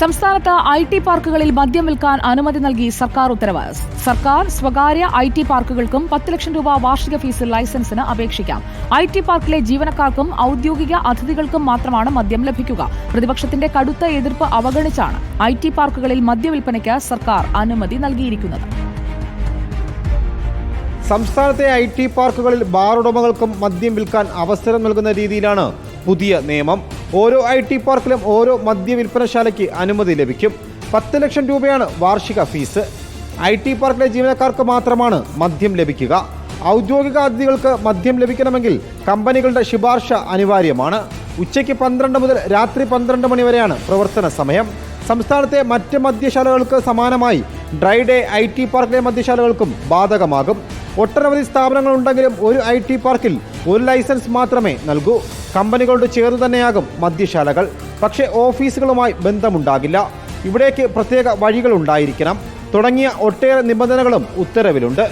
സംസ്ഥാനത്ത് ഐ.ടി. പാർക്കുകളിൽ മദ്യം വിൽക്കാൻ അനുമതി നൽകി സർക്കാർ ഉത്തരവ്. സർക്കാർ സ്വകാര്യ ഐ.ടി. പാർക്കുകൾക്കും 10 ലക്ഷം രൂപ വാർഷിക ഫീസിൽ ലൈസൻസിന് അപേക്ഷിക്കാം. ഐ.ടി. പാർക്കിലെ ജീവനക്കാർക്കും ഔദ്യോഗിക അതിഥികൾക്കും മാത്രമാണ് മദ്യം ലഭിക്കുക. പ്രതിപക്ഷത്തിന്റെ കടുത്ത എതിർപ്പ് അവഗണിച്ചാണ് ഐ.ടി. പാർക്കുകളിൽ മദ്യവിൽപ്പനയ്ക്ക് സർക്കാർ അനുമതി നൽകിയിരിക്കുന്നത്. സംസ്ഥാനത്തെ ഐ.ടി. പാർക്കുകളിൽ ബാർ ഉടമകൾക്കും മദ്യം വിൽക്കാൻ അവസരം നൽകുന്ന രീതിയിലാണ് പുതിയ നിയമം. ഓരോ ഐ.ടി. പാർക്കിലും ഓരോ മദ്യവിൽപ്പനശാലയ്ക്ക് അനുമതി ലഭിക്കും. 10 ലക്ഷം രൂപയാണ് വാർഷിക ഫീസ്. ഐ.ടി. പാർക്കിലെ ജീവനക്കാർക്ക് മാത്രമാണ് മദ്യം ലഭിക്കുക. ഔദ്യോഗിക അതിഥികൾക്ക് മദ്യം ലഭിക്കണമെങ്കിൽ കമ്പനികളുടെ ശുപാർശ അനിവാര്യമാണ്. ഉച്ചയ്ക്ക് 12 മുതൽ രാത്രി 12 മണി വരെയാണ് പ്രവർത്തന സമയം. സംസ്ഥാനത്തെ മറ്റ് മദ്യശാലകൾക്ക് സമാനമായി ഡ്രൈ ഡേ ഐ.ടി. പാർക്കിലെ മദ്യശാലകൾക്കും ബാധകമാകും. ഒട്ടനവധി സ്ഥാപനങ്ങളുണ്ടെങ്കിലും ഒരു ഐ.ടി. പാർക്കിൽ ഒരു ലൈസൻസ് മാത്രമേ നൽകൂ. കമ്പനികളോട് ചേർന്ന് തന്നെയാകും മദ്യശാലകൾ. പക്ഷേ ഓഫീസുകളുമായി ബന്ധമുണ്ടാകില്ല. ഇവിടേക്ക് പ്രത്യേക വഴികൾ ഉണ്ടായിരിക്കണം തുടങ്ങിയ ഒട്ടേറെ നിബന്ധനകളും ഉത്തരവിലുണ്ട്.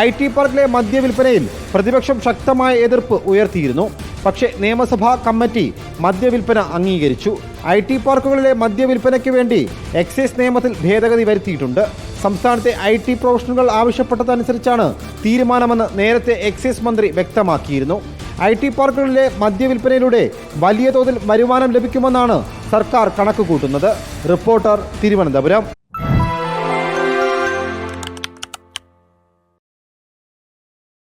ഐ.ടി. പാർക്കിലെ മദ്യവിൽപ്പനയിൽ പ്രതിപക്ഷം ശക്തമായ എതിർപ്പ് ഉയർത്തിയിരുന്നു. പക്ഷേ നിയമസഭാ കമ്മിറ്റി മദ്യവിൽപ്പന അംഗീകരിച്ചു. ഐ.ടി. പാർക്കുകളിലെ മദ്യവിൽപ്പനയ്ക്ക് വേണ്ടി എക്സൈസ് നിയമത്തിൽ ഭേദഗതി വരുത്തിയിട്ടുണ്ട്. സംസ്ഥാനത്തെ ഐ.ടി. പ്രൊഫഷണലുകൾ ആവശ്യപ്പെട്ടതനുസരിച്ചാണ് തീരുമാനമെന്ന് നേരത്തെ എക്സൈസ് മന്ത്രി വ്യക്തമാക്കിയിരുന്നു. ഐ.ടി. പാർക്കുകളിലെ മദ്യവിൽപ്പനയിലൂടെ വലിയ തോതിൽ വരുമാനം ലഭിക്കുമെന്നാണ് സർക്കാർ കണക്കുകൂട്ടുന്നത്. റിപ്പോർട്ടർ, തിരുവനന്തപുരം.